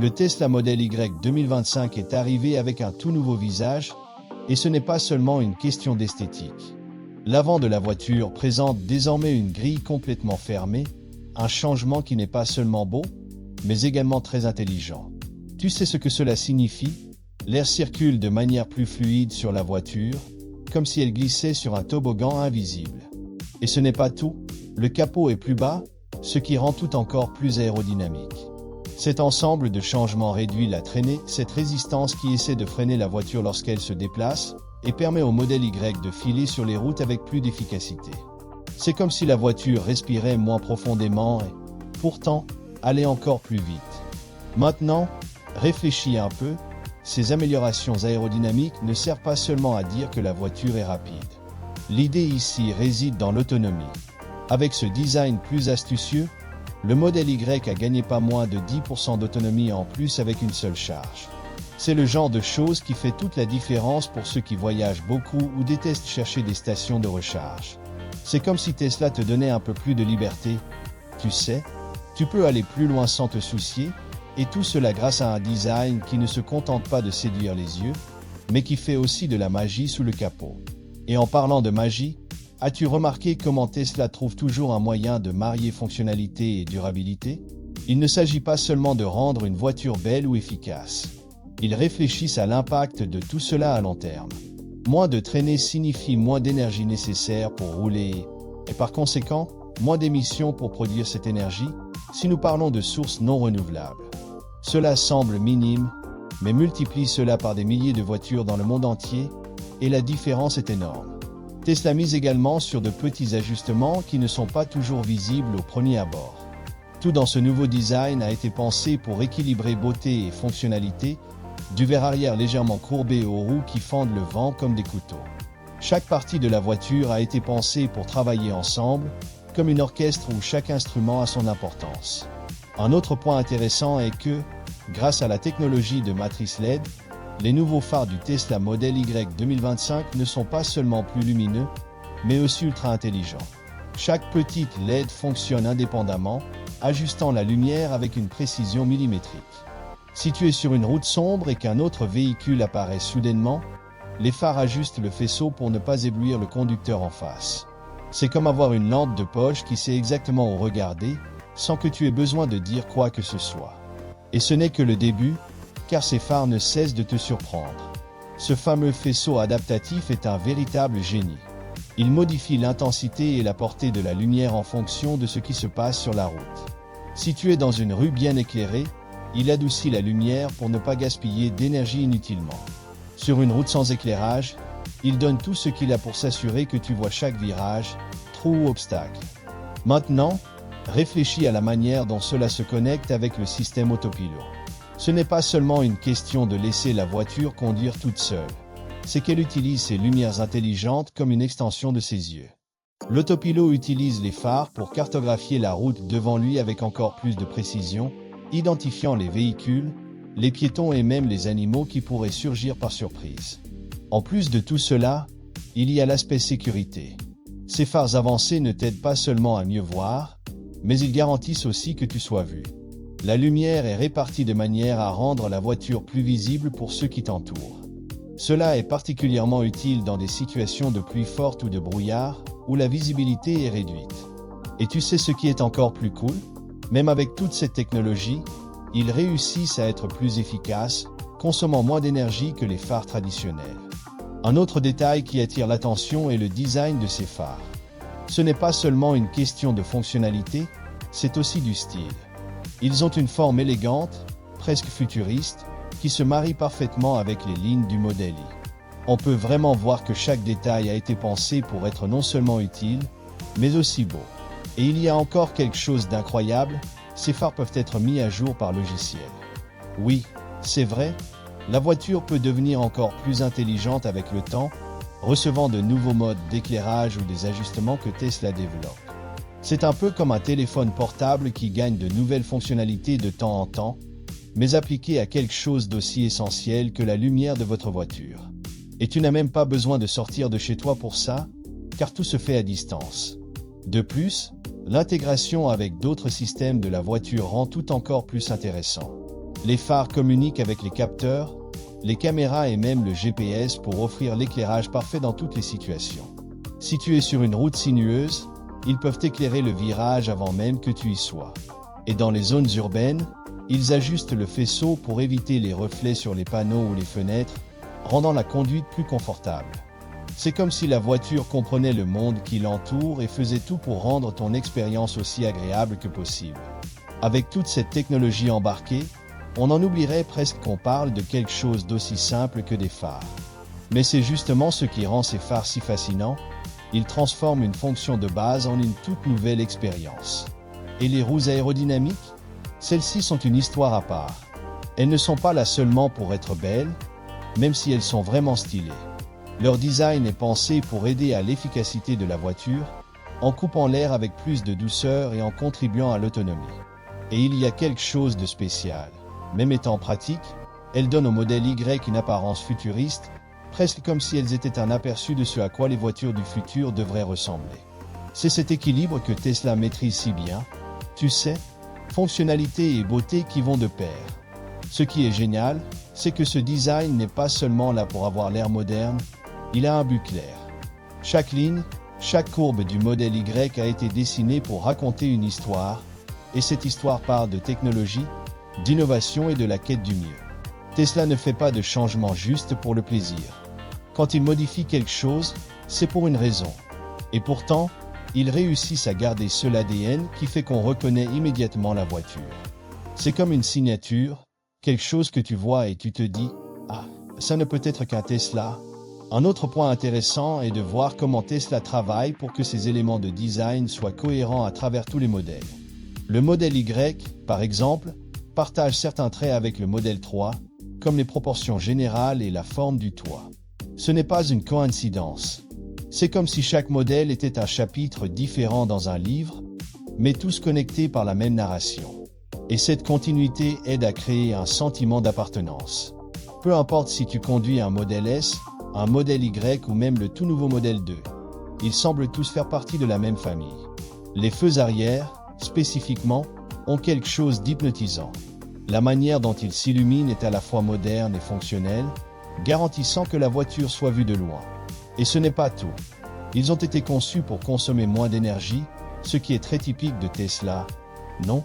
Le Tesla Model Y 2025 est arrivé avec un tout nouveau visage, et ce n'est pas seulement une question d'esthétique. L'avant de la voiture présente désormais une grille complètement fermée, un changement qui n'est pas seulement beau, mais également très intelligent. Tu sais ce que cela signifie? L'air circule de manière plus fluide sur la voiture, comme si elle glissait sur un toboggan invisible. Et ce n'est pas tout, le capot est plus bas, ce qui rend tout encore plus aérodynamique. Cet ensemble de changements réduit la traînée, cette résistance qui essaie de freiner la voiture lorsqu'elle se déplace, et permet au modèle Y de filer sur les routes avec plus d'efficacité. C'est comme si la voiture respirait moins profondément et, pourtant, allait encore plus vite. Maintenant, réfléchis un peu, ces améliorations aérodynamiques ne servent pas seulement à dire que la voiture est rapide. L'idée ici réside dans l'autonomie. Avec ce design plus astucieux, le modèle Y a gagné pas moins de 10% d'autonomie en plus avec une seule charge. C'est le genre de chose qui fait toute la différence pour ceux qui voyagent beaucoup ou détestent chercher des stations de recharge. C'est comme si Tesla te donnait un peu plus de liberté. Tu sais, tu peux aller plus loin sans te soucier, et tout cela grâce à un design qui ne se contente pas de séduire les yeux, mais qui fait aussi de la magie sous le capot. Et en parlant de magie, as-tu remarqué comment Tesla trouve toujours un moyen de marier fonctionnalité et durabilité? Il ne s'agit pas seulement de rendre une voiture belle ou efficace. Ils réfléchissent à l'impact de tout cela à long terme. Moins de traînée signifie moins d'énergie nécessaire pour rouler, et par conséquent, moins d'émissions pour produire cette énergie, si nous parlons de sources non renouvelables. Cela semble minime, mais multiplie cela par des milliers de voitures dans le monde entier, et la différence est énorme. Tesla mise également sur de petits ajustements qui ne sont pas toujours visibles au premier abord. Tout dans ce nouveau design a été pensé pour équilibrer beauté et fonctionnalité, du verre arrière légèrement courbé aux roues qui fendent le vent comme des couteaux. Chaque partie de la voiture a été pensée pour travailler ensemble, comme une orchestre où chaque instrument a son importance. Un autre point intéressant est que, grâce à la technologie de matrice LED, les nouveaux phares du Tesla Model Y 2025 ne sont pas seulement plus lumineux, mais aussi ultra intelligents. Chaque petite LED fonctionne indépendamment, ajustant la lumière avec une précision millimétrique. Si tu es sur une route sombre et qu'un autre véhicule apparaît soudainement, les phares ajustent le faisceau pour ne pas éblouir le conducteur en face. C'est comme avoir une lampe de poche qui sait exactement où regarder, sans que tu aies besoin de dire quoi que ce soit. Et ce n'est que le début, car ces phares ne cessent de te surprendre. Ce fameux faisceau adaptatif est un véritable génie. Il modifie l'intensité et la portée de la lumière en fonction de ce qui se passe sur la route. Si tu es dans une rue bien éclairée, il adoucit la lumière pour ne pas gaspiller d'énergie inutilement. Sur une route sans éclairage, il donne tout ce qu'il a pour s'assurer que tu vois chaque virage, trou ou obstacle. Maintenant, réfléchis à la manière dont cela se connecte avec le système autopilot. Ce n'est pas seulement une question de laisser la voiture conduire toute seule. C'est qu'elle utilise ses lumières intelligentes comme une extension de ses yeux. L'autopilot utilise les phares pour cartographier la route devant lui avec encore plus de précision, identifiant les véhicules, les piétons et même les animaux qui pourraient surgir par surprise. En plus de tout cela, il y a l'aspect sécurité. Ces phares avancés ne t'aident pas seulement à mieux voir, mais ils garantissent aussi que tu sois vu. La lumière est répartie de manière à rendre la voiture plus visible pour ceux qui t'entourent. Cela est particulièrement utile dans des situations de pluie forte ou de brouillard, où la visibilité est réduite. Et tu sais ce qui est encore plus cool? Même avec toute cette technologie, ils réussissent à être plus efficaces, consommant moins d'énergie que les phares traditionnels. Un autre détail qui attire l'attention est le design de ces phares. Ce n'est pas seulement une question de fonctionnalité, c'est aussi du style. Ils ont une forme élégante, presque futuriste, qui se marie parfaitement avec les lignes du Model Y. On peut vraiment voir que chaque détail a été pensé pour être non seulement utile, mais aussi beau. Et il y a encore quelque chose d'incroyable, ces phares peuvent être mis à jour par logiciel. Oui, c'est vrai, la voiture peut devenir encore plus intelligente avec le temps, recevant de nouveaux modes d'éclairage ou des ajustements que Tesla développe. C'est un peu comme un téléphone portable qui gagne de nouvelles fonctionnalités de temps en temps, mais appliquées à quelque chose d'aussi essentiel que la lumière de votre voiture. Et tu n'as même pas besoin de sortir de chez toi pour ça, car tout se fait à distance. De plus, l'intégration avec d'autres systèmes de la voiture rend tout encore plus intéressant. Les phares communiquent avec les capteurs, les caméras et même le GPS pour offrir l'éclairage parfait dans toutes les situations. Si tu es sur une route sinueuse, ils peuvent éclairer le virage avant même que tu y sois. Et dans les zones urbaines, ils ajustent le faisceau pour éviter les reflets sur les panneaux ou les fenêtres, rendant la conduite plus confortable. C'est comme si la voiture comprenait le monde qui l'entoure et faisait tout pour rendre ton expérience aussi agréable que possible. Avec toute cette technologie embarquée, on en oublierait presque qu'on parle de quelque chose d'aussi simple que des phares. Mais c'est justement ce qui rend ces phares si fascinants. Ils transforment une fonction de base en une toute nouvelle expérience. Et les roues aérodynamiques? Celles-ci sont une histoire à part. Elles ne sont pas là seulement pour être belles, même si elles sont vraiment stylées. Leur design est pensé pour aider à l'efficacité de la voiture, en coupant l'air avec plus de douceur et en contribuant à l'autonomie. Et il y a quelque chose de spécial. Même étant pratiques, elles donnent au modèle Y une apparence futuriste, presque comme si elles étaient un aperçu de ce à quoi les voitures du futur devraient ressembler. C'est cet équilibre que Tesla maîtrise si bien, tu sais, fonctionnalité et beauté qui vont de pair. Ce qui est génial, c'est que ce design n'est pas seulement là pour avoir l'air moderne, il a un but clair. Chaque ligne, chaque courbe du modèle Y a été dessinée pour raconter une histoire, et cette histoire part de technologie, d'innovation et de la quête du mieux. Tesla ne fait pas de changement juste pour le plaisir. Quand il modifie quelque chose, c'est pour une raison. Et pourtant, ils réussissent à garder ce ADN qui fait qu'on reconnaît immédiatement la voiture. C'est comme une signature, quelque chose que tu vois et tu te dis « Ah, ça ne peut être qu'un Tesla ». Un autre point intéressant est de voir comment Tesla travaille pour que ces éléments de design soient cohérents à travers tous les modèles. Le modèle Y, par exemple, partage certains traits avec le modèle 3, comme les proportions générales et la forme du toit. Ce n'est pas une coïncidence. C'est comme si chaque modèle était un chapitre différent dans un livre, mais tous connectés par la même narration. Et cette continuité aide à créer un sentiment d'appartenance. Peu importe si tu conduis un modèle S, un modèle Y ou même le tout nouveau modèle 2, ils semblent tous faire partie de la même famille. Les feux arrière, spécifiquement, ont quelque chose d'hypnotisant. La manière dont ils s'illuminent est à la fois moderne et fonctionnelle, garantissant que la voiture soit vue de loin. Et ce n'est pas tout. Ils ont été conçus pour consommer moins d'énergie, ce qui est très typique de Tesla. Non,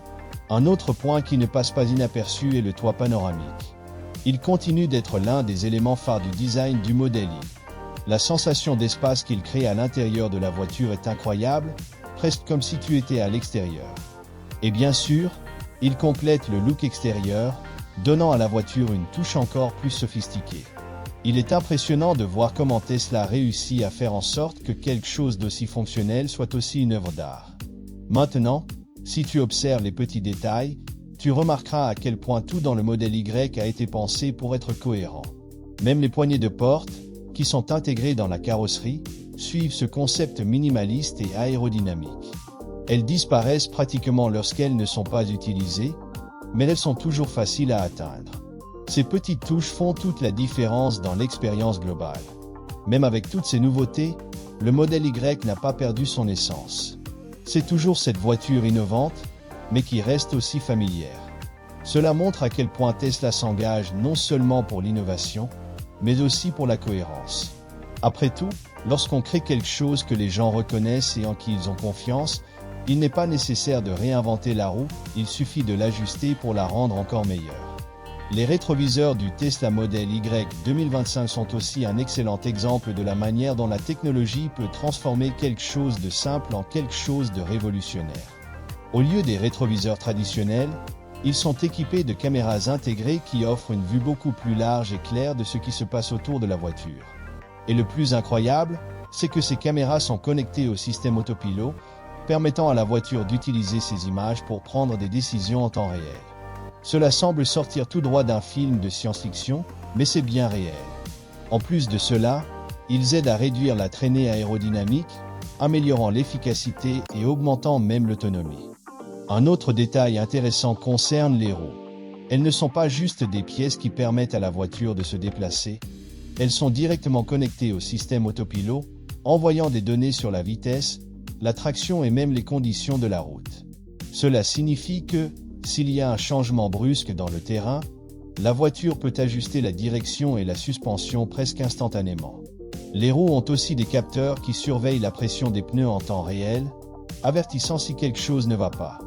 un autre point qui ne passe pas inaperçu est le toit panoramique. Il continue d'être l'un des éléments phares du design du modèle Y. La sensation d'espace qu'il crée à l'intérieur de la voiture est incroyable, presque comme si tu étais à l'extérieur. Et bien sûr, il complète le look extérieur, donnant à la voiture une touche encore plus sophistiquée. Il est impressionnant de voir comment Tesla réussit à faire en sorte que quelque chose d'aussi fonctionnel soit aussi une œuvre d'art. Maintenant, si tu observes les petits détails, tu remarqueras à quel point tout dans le modèle Y a été pensé pour être cohérent. Même les poignées de porte, qui sont intégrées dans la carrosserie, suivent ce concept minimaliste et aérodynamique. Elles disparaissent pratiquement lorsqu'elles ne sont pas utilisées, mais elles sont toujours faciles à atteindre. Ces petites touches font toute la différence dans l'expérience globale. Même avec toutes ces nouveautés, le modèle Y n'a pas perdu son essence. C'est toujours cette voiture innovante, mais qui reste aussi familière. Cela montre à quel point Tesla s'engage non seulement pour l'innovation, mais aussi pour la cohérence. Après tout, lorsqu'on crée quelque chose que les gens reconnaissent et en qui ils ont confiance, il n'est pas nécessaire de réinventer la roue, il suffit de l'ajuster pour la rendre encore meilleure. Les rétroviseurs du Tesla Model Y 2025 sont aussi un excellent exemple de la manière dont la technologie peut transformer quelque chose de simple en quelque chose de révolutionnaire. Au lieu des rétroviseurs traditionnels, ils sont équipés de caméras intégrées qui offrent une vue beaucoup plus large et claire de ce qui se passe autour de la voiture. Et le plus incroyable, c'est que ces caméras sont connectées au système autopilote, permettant à la voiture d'utiliser ces images pour prendre des décisions en temps réel. Cela semble sortir tout droit d'un film de science-fiction, mais c'est bien réel. En plus de cela, ils aident à réduire la traînée aérodynamique, améliorant l'efficacité et augmentant même l'autonomie. Un autre détail intéressant concerne les roues. Elles ne sont pas juste des pièces qui permettent à la voiture de se déplacer, elles sont directement connectées au système autopilote, envoyant des données sur la vitesse, la traction et même les conditions de la route. Cela signifie que, s'il y a un changement brusque dans le terrain, la voiture peut ajuster la direction et la suspension presque instantanément. Les roues ont aussi des capteurs qui surveillent la pression des pneus en temps réel, avertissant si quelque chose ne va pas.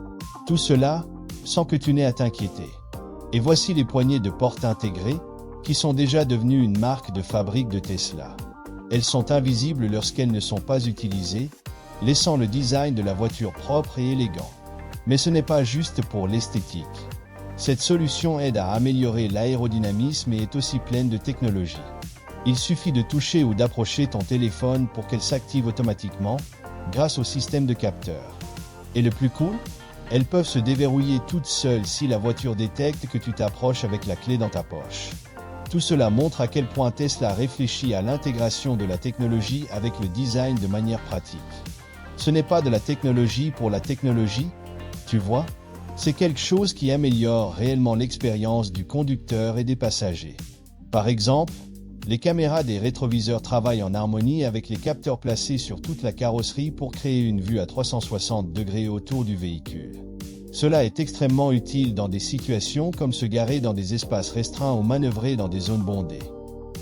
Tout cela, sans que tu n'aies à t'inquiéter. Et voici les poignées de porte intégrées, qui sont déjà devenues une marque de fabrique de Tesla. Elles sont invisibles lorsqu'elles ne sont pas utilisées, laissant le design de la voiture propre et élégant. Mais ce n'est pas juste pour l'esthétique. Cette solution aide à améliorer l'aérodynamisme et est aussi pleine de technologie. Il suffit de toucher ou d'approcher ton téléphone pour qu'elle s'active automatiquement, grâce au système de capteurs. Et le plus cool, elles peuvent se déverrouiller toutes seules si la voiture détecte que tu t'approches avec la clé dans ta poche. Tout cela montre à quel point Tesla réfléchit à l'intégration de la technologie avec le design de manière pratique. Ce n'est pas de la technologie pour la technologie, tu vois, c'est quelque chose qui améliore réellement l'expérience du conducteur et des passagers. Par exemple, les caméras des rétroviseurs travaillent en harmonie avec les capteurs placés sur toute la carrosserie pour créer une vue à 360 degrés autour du véhicule. Cela est extrêmement utile dans des situations comme se garer dans des espaces restreints ou manœuvrer dans des zones bondées.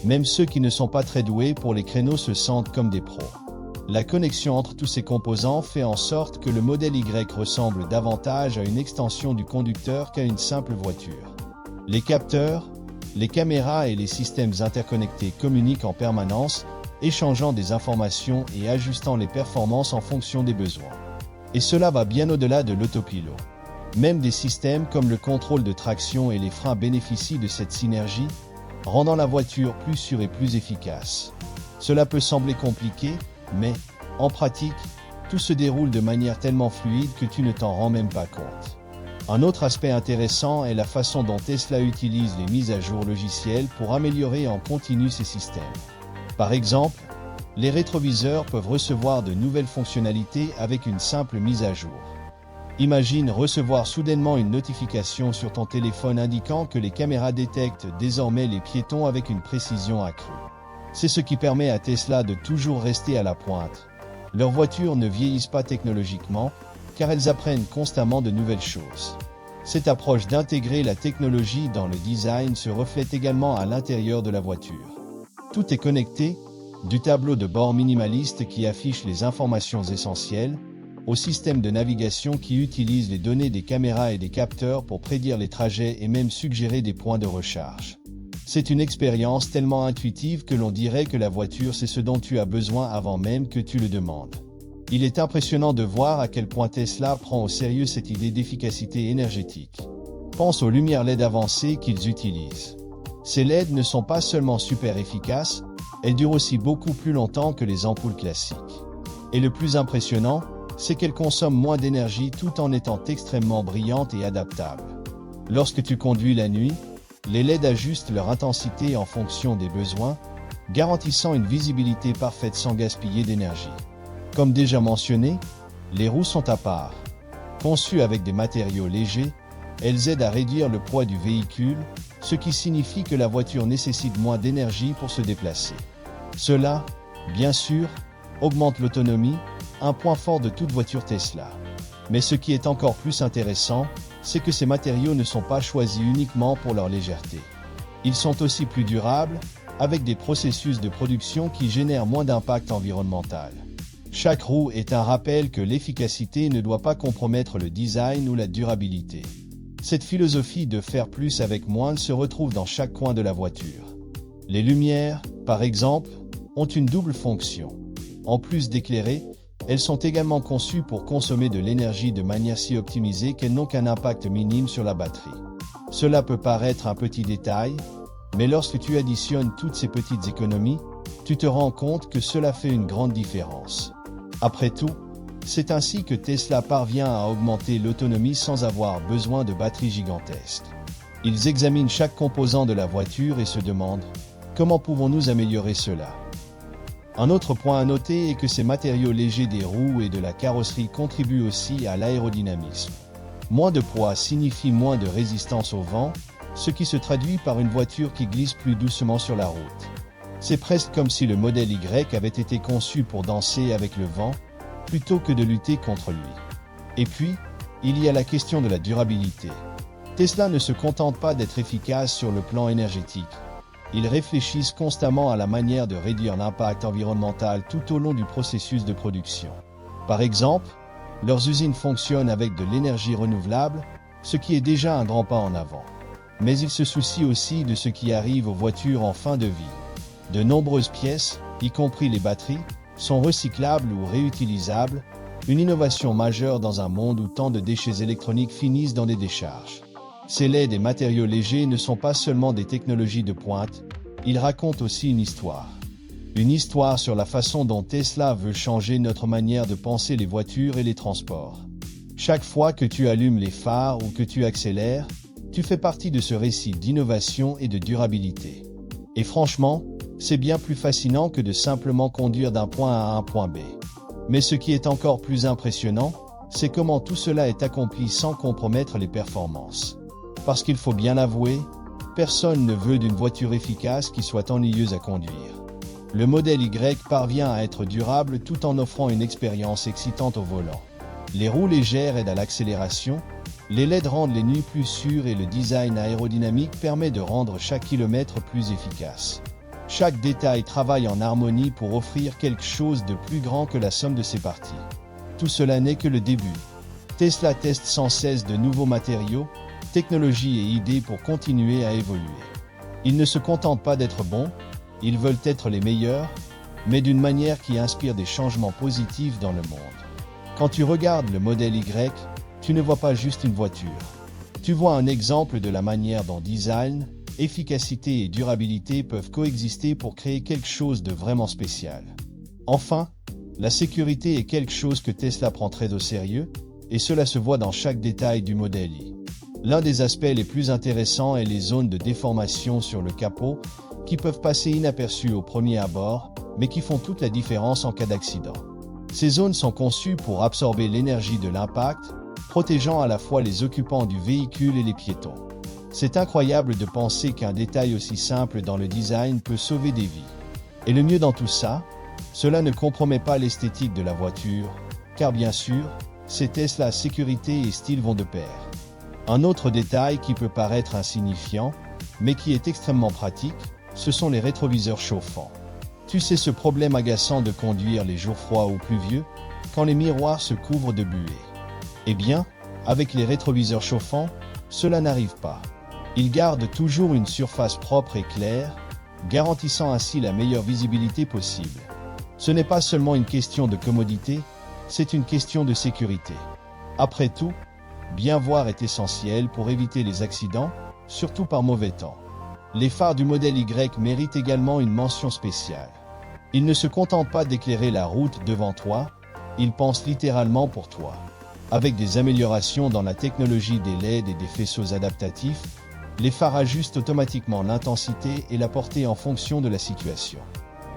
Même ceux qui ne sont pas très doués pour les créneaux se sentent comme des pros. La connexion entre tous ces composants fait en sorte que le modèle Y ressemble davantage à une extension du conducteur qu'à une simple voiture. Les capteurs, les caméras et les systèmes interconnectés communiquent en permanence, échangeant des informations et ajustant les performances en fonction des besoins. Et cela va bien au-delà de l'autopilot. Même des systèmes comme le contrôle de traction et les freins bénéficient de cette synergie, rendant la voiture plus sûre et plus efficace. Cela peut sembler compliqué, mais, en pratique, tout se déroule de manière tellement fluide que tu ne t'en rends même pas compte. Un autre aspect intéressant est la façon dont Tesla utilise les mises à jour logicielles pour améliorer en continu ses systèmes. Par exemple, les rétroviseurs peuvent recevoir de nouvelles fonctionnalités avec une simple mise à jour. Imagine recevoir soudainement une notification sur ton téléphone indiquant que les caméras détectent désormais les piétons avec une précision accrue. C'est ce qui permet à Tesla de toujours rester à la pointe. Leurs voitures ne vieillissent pas technologiquement, car elles apprennent constamment de nouvelles choses. Cette approche d'intégrer la technologie dans le design se reflète également à l'intérieur de la voiture. Tout est connecté, du tableau de bord minimaliste qui affiche les informations essentielles, au système de navigation qui utilise les données des caméras et des capteurs pour prédire les trajets et même suggérer des points de recharge. C'est une expérience tellement intuitive que l'on dirait que la voiture c'est ce dont tu as besoin avant même que tu le demandes. Il est impressionnant de voir à quel point Tesla prend au sérieux cette idée d'efficacité énergétique. Pense aux lumières LED avancées qu'ils utilisent. Ces LED ne sont pas seulement super efficaces, elles durent aussi beaucoup plus longtemps que les ampoules classiques. Et le plus impressionnant, c'est qu'elles consomment moins d'énergie tout en étant extrêmement brillantes et adaptables. Lorsque tu conduis la nuit, les LED ajustent leur intensité en fonction des besoins, garantissant une visibilité parfaite sans gaspiller d'énergie. Comme déjà mentionné, les roues sont à part. Conçues avec des matériaux légers, elles aident à réduire le poids du véhicule, ce qui signifie que la voiture nécessite moins d'énergie pour se déplacer. Cela, bien sûr, augmente l'autonomie, un point fort de toute voiture Tesla. Mais ce qui est encore plus intéressant, c'est que ces matériaux ne sont pas choisis uniquement pour leur légèreté. Ils sont aussi plus durables, avec des processus de production qui génèrent moins d'impact environnemental. Chaque roue est un rappel que l'efficacité ne doit pas compromettre le design ou la durabilité. Cette philosophie de faire plus avec moins se retrouve dans chaque coin de la voiture. Les lumières, par exemple, ont une double fonction. En plus d'éclairer, elles sont également conçues pour consommer de l'énergie de manière si optimisée qu'elles n'ont qu'un impact minime sur la batterie. Cela peut paraître un petit détail, mais lorsque tu additionnes toutes ces petites économies, tu te rends compte que cela fait une grande différence. Après tout, c'est ainsi que Tesla parvient à augmenter l'autonomie sans avoir besoin de batteries gigantesques. Ils examinent chaque composant de la voiture et se demandent « Comment pouvons-nous améliorer cela ?» Un autre point à noter est que ces matériaux légers des roues et de la carrosserie contribuent aussi à l'aérodynamisme. Moins de poids signifie moins de résistance au vent, ce qui se traduit par une voiture qui glisse plus doucement sur la route. C'est presque comme si le modèle Y avait été conçu pour danser avec le vent, plutôt que de lutter contre lui. Et puis, il y a la question de la durabilité. Tesla ne se contente pas d'être efficace sur le plan énergétique. Ils réfléchissent constamment à la manière de réduire l'impact environnemental tout au long du processus de production. Par exemple, leurs usines fonctionnent avec de l'énergie renouvelable, ce qui est déjà un grand pas en avant. Mais ils se soucient aussi de ce qui arrive aux voitures en fin de vie. De nombreuses pièces, y compris les batteries, sont recyclables ou réutilisables, une innovation majeure dans un monde où tant de déchets électroniques finissent dans des décharges. Ces LED et matériaux légers ne sont pas seulement des technologies de pointe, ils racontent aussi une histoire. Une histoire sur la façon dont Tesla veut changer notre manière de penser les voitures et les transports. Chaque fois que tu allumes les phares ou que tu accélères, tu fais partie de ce récit d'innovation et de durabilité. Et franchement, c'est bien plus fascinant que de simplement conduire d'un point A à un point B. Mais ce qui est encore plus impressionnant, c'est comment tout cela est accompli sans compromettre les performances. Parce qu'il faut bien l'avouer, personne ne veut d'une voiture efficace qui soit ennuyeuse à conduire. Le modèle Y parvient à être durable tout en offrant une expérience excitante au volant. Les roues légères aident à l'accélération, les LED rendent les nuits plus sûres et le design aérodynamique permet de rendre chaque kilomètre plus efficace. Chaque détail travaille en harmonie pour offrir quelque chose de plus grand que la somme de ses parties. Tout cela n'est que le début. Tesla teste sans cesse de nouveaux matériaux, technologies et idées pour continuer à évoluer. Ils ne se contentent pas d'être bons, ils veulent être les meilleurs, mais d'une manière qui inspire des changements positifs dans le monde. Quand tu regardes le modèle Y, tu ne vois pas juste une voiture. Tu vois un exemple de la manière dont design, efficacité et durabilité peuvent coexister pour créer quelque chose de vraiment spécial. Enfin, la sécurité est quelque chose que Tesla prend très au sérieux, et cela se voit dans chaque détail du modèle Y. L'un des aspects les plus intéressants est les zones de déformation sur le capot, qui peuvent passer inaperçues au premier abord, mais qui font toute la différence en cas d'accident. Ces zones sont conçues pour absorber l'énergie de l'impact, protégeant à la fois les occupants du véhicule et les piétons. C'est incroyable de penser qu'un détail aussi simple dans le design peut sauver des vies. Et le mieux dans tout ça, cela ne compromet pas l'esthétique de la voiture, car bien sûr, ces Tesla sécurité et style vont de pair. Un autre détail qui peut paraître insignifiant, mais qui est extrêmement pratique, ce sont les rétroviseurs chauffants. Tu sais ce problème agaçant de conduire les jours froids ou pluvieux, quand les miroirs se couvrent de buée. Eh bien, avec les rétroviseurs chauffants, cela n'arrive pas. Ils gardent toujours une surface propre et claire, garantissant ainsi la meilleure visibilité possible. Ce n'est pas seulement une question de commodité, c'est une question de sécurité. Après tout, bien voir est essentiel pour éviter les accidents, surtout par mauvais temps. Les phares du modèle Y méritent également une mention spéciale. Ils ne se contentent pas d'éclairer la route devant toi, ils pensent littéralement pour toi. Avec des améliorations dans la technologie des LED et des faisceaux adaptatifs, les phares ajustent automatiquement l'intensité et la portée en fonction de la situation.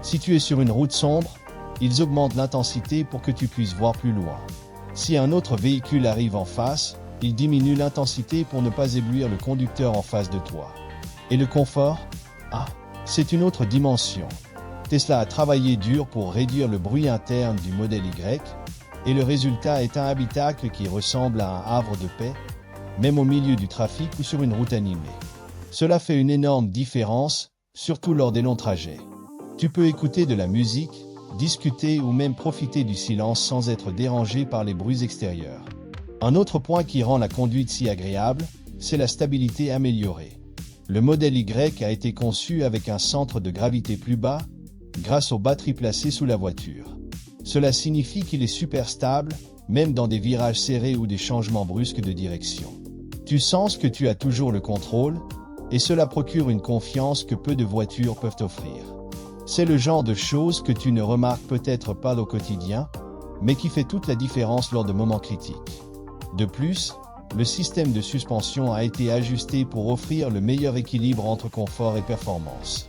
Si tu es sur une route sombre, ils augmentent l'intensité pour que tu puisses voir plus loin. Si un autre véhicule arrive en face, ils diminuent l'intensité pour ne pas éblouir le conducteur en face de toi. Et le confort? Ah, c'est une autre dimension. Tesla a travaillé dur pour réduire le bruit interne du modèle Y, et le résultat est un habitacle qui ressemble à un havre de paix, même au milieu du trafic ou sur une route animée. Cela fait une énorme différence, surtout lors des longs trajets. Tu peux écouter de la musique, discuter ou même profiter du silence sans être dérangé par les bruits extérieurs. Un autre point qui rend la conduite si agréable, c'est la stabilité améliorée. Le modèle Y a été conçu avec un centre de gravité plus bas, grâce aux batteries placées sous la voiture. Cela signifie qu'il est super stable, même dans des virages serrés ou des changements brusques de direction. Tu sens que tu as toujours le contrôle, et cela procure une confiance que peu de voitures peuvent offrir. C'est le genre de choses que tu ne remarques peut-être pas au quotidien, mais qui fait toute la différence lors de moments critiques. De plus, le système de suspension a été ajusté pour offrir le meilleur équilibre entre confort et performance.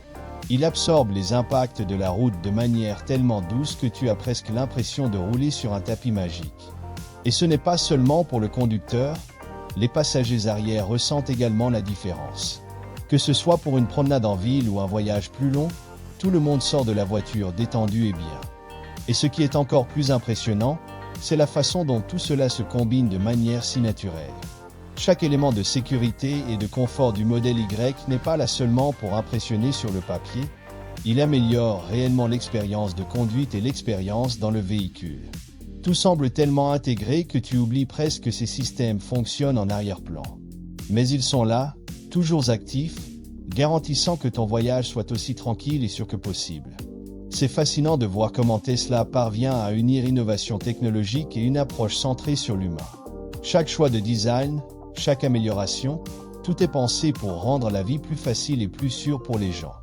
Il absorbe les impacts de la route de manière tellement douce que tu as presque l'impression de rouler sur un tapis magique. Et ce n'est pas seulement pour le conducteur, les passagers arrière ressentent également la différence. Que ce soit pour une promenade en ville ou un voyage plus long, tout le monde sort de la voiture détendu et bien. Et ce qui est encore plus impressionnant, c'est la façon dont tout cela se combine de manière si naturelle. Chaque élément de sécurité et de confort du modèle Y n'est pas là seulement pour impressionner sur le papier, il améliore réellement l'expérience de conduite et l'expérience dans le véhicule. Tout semble tellement intégré que tu oublies presque que ces systèmes fonctionnent en arrière-plan. Mais ils sont là, toujours actifs, garantissant que ton voyage soit aussi tranquille et sûr que possible. C'est fascinant de voir comment Tesla parvient à unir innovation technologique et une approche centrée sur l'humain. Chaque choix de design, chaque amélioration, tout est pensé pour rendre la vie plus facile et plus sûre pour les gens.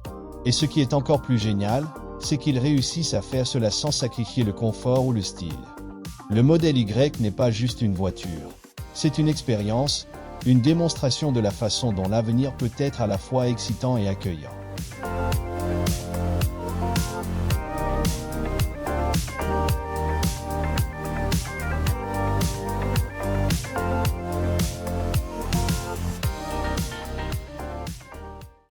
Et ce qui est encore plus génial, c'est qu'ils réussissent à faire cela sans sacrifier le confort ou le style. Le modèle Y n'est pas juste une voiture. C'est une expérience, une démonstration de la façon dont l'avenir peut être à la fois excitant et accueillant.